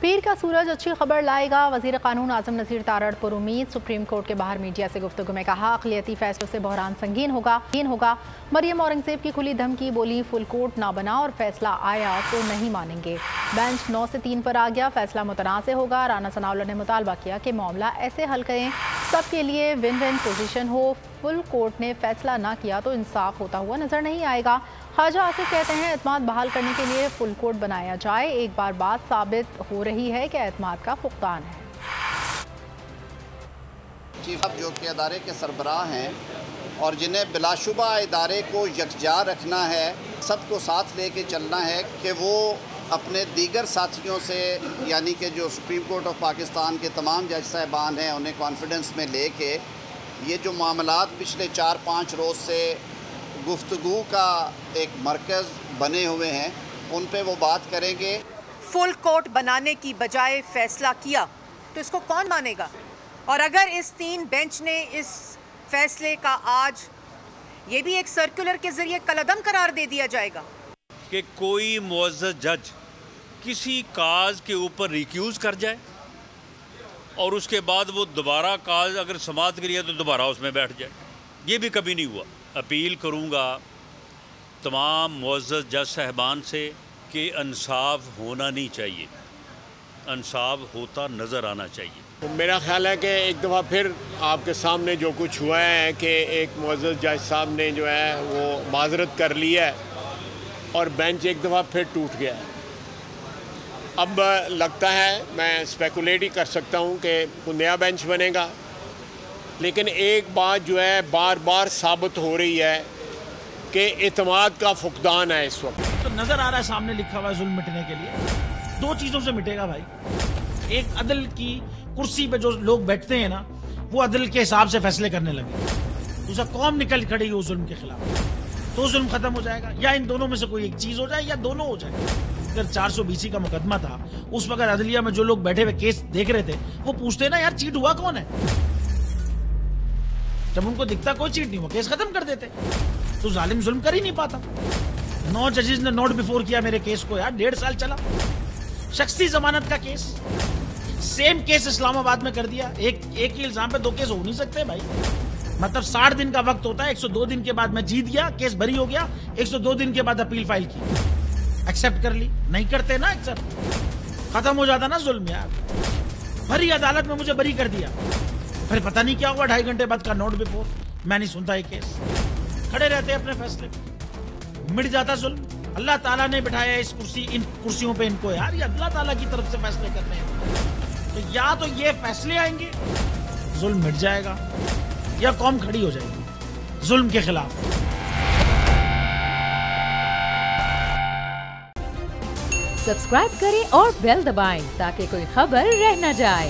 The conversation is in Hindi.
पीर का सूरज अच्छी खबर लाएगा। वज़ीर कानून आज़म नज़ीर तारड़ पर उम्मीद। सुप्रीम कोर्ट के बाहर मीडिया से गुफ्तगू में कहा, अक़लियती फैसलों से बहरान संगीन होगा। मरियम औरंगज़ेब की खुली धमकी, बोली फुल कोर्ट ना बना और फैसला आया तो नहीं मानेंगे। बेंच 9 से 3 पर आ गया, फैसला मुतनाज़ होगा। राना सनाउल्लाह ने मुतालबा किया कि मामला ऐसे हल करें सबके लिए विन विन पोजीशन हो। फुल कोर्ट ने फैसला ना किया तो इंसाफ होता हुआ नजर नहीं आएगा। ख्वाजा आसिफ कहते हैं, एतमाद बहाल करने के लिए फुल कोर्ट बनाया जाए। एक बार बात साबित हो रही है कि एतमाद का फुकदान है। चीफ साहब जो कि अदारे के सरबराह हैं और जिन्हें बिलाशुबा इदारे को यकजा रखना है, सबको साथ लेके चलना है कि वो अपने दीगर साथियों से, यानी कि जो सुप्रीम कोर्ट ऑफ पाकिस्तान के तमाम जज साहिबान हैं, उन्हें कॉन्फिडेंस में लेके ये जो मामलात पिछले 4-5 रोज़ से गुफ्तगू का एक मरकज़ बने हुए हैं, उन पे वो बात करेंगे। फुल कोर्ट बनाने की बजाय फैसला किया तो इसको कौन मानेगा? और अगर इस 3 बेंच ने इस फैसले का आज ये भी एक सर्कुलर के ज़रिए कलअदम करार दे दिया जाएगा कि कोई मुअज़्ज़ज़ जज किसी काज के ऊपर रिक्यूज़ कर जाए और उसके बाद वो दोबारा काज अगर समाअत करिए तो दोबारा उसमें बैठ जाए, ये भी कभी नहीं हुआ। अपील करूँगा तमाम मुअज़्ज़ज़ जज साहिबान से कि इंसाफ होना नहीं चाहिए, इंसाफ होता नज़र आना चाहिए। तो मेरा ख्याल है कि एक दफ़ा फिर आपके सामने जो कुछ हुआ है कि एक मुअज़्ज़ज़ जज साहब ने जो है वो माज़रत कर ली है और बेंच एक दफ़ा फिर टूट गया है। अब लगता है, मैं स्पेकुलेट ही कर सकता हूँ कि कोई नया बेंच बनेगा, लेकिन एक बात जो है बार बार साबित हो रही है कि इत्मीनान का फुकदान है इस वक्त। तो नज़र आ रहा है सामने लिखा हुआ है जुल्म मिटने के लिए 2 चीज़ों से मिटेगा भाई। एक, अदल की कुर्सी पे जो लोग बैठते हैं ना, वो अदल के हिसाब से फैसले करने लगे। दूसरा, कौम निकल खड़ी उस जुल्म के खिलाफ, तो जुल्म खत्म हो जाएगा। या इन दोनों में से कोई एक चीज़ हो जाए या दोनों हो जाए। अगर 420 का मुकदमा था, उस वक्त अदलिया में जो लोग बैठे हुए केस देख रहे थे वो पूछते ना, यार चीट हुआ कौन है? जब उनको दिखता कोई चीट नहीं हुआ, केस खत्म कर देते। तो जालिम जुल्म कर ही नहीं पाता। 9 जजेस ने नोट बिफोर किया मेरे केस को, यार 1.5 साल चला। शख्सी जमानत का केस, सेम केस इस्लामाबाद में कर दिया। एक ही इल्जाम पे 2 केस हो नहीं सकते भाई। मतलब 60 दिन का वक्त होता है। 102 दिन के बाद मैं जीत गया, केस बरी हो गया। 102 दिन के बाद अपील फाइल की, एक्सेप्ट कर ली। नहीं करते ना एक्सेप्ट, खत्म हो जाता ना जुल्म यार। भरी अदालत में मुझे बरी कर दिया, फिर पता नहीं क्या हुआ, 2.5 घंटे बाद का नोट बिफोर। मैं नहीं सुनता ये केस, खड़े रहते अपने फैसले पे, मिट जाता जुल्म। अल्लाह ताला ने बिठाया इन कुर्सियों पे इनको यार, ये अल्लाह ताला की तरफ से फैसले करने हैं। तो या तो ये फैसले आएंगे, जुल्म मिट जाएगा, या कौम खड़ी हो जाएगी जुल्म के खिलाफ। सब्सक्राइब करें और बेल दबाएं ताकि कोई खबर रह न जाए।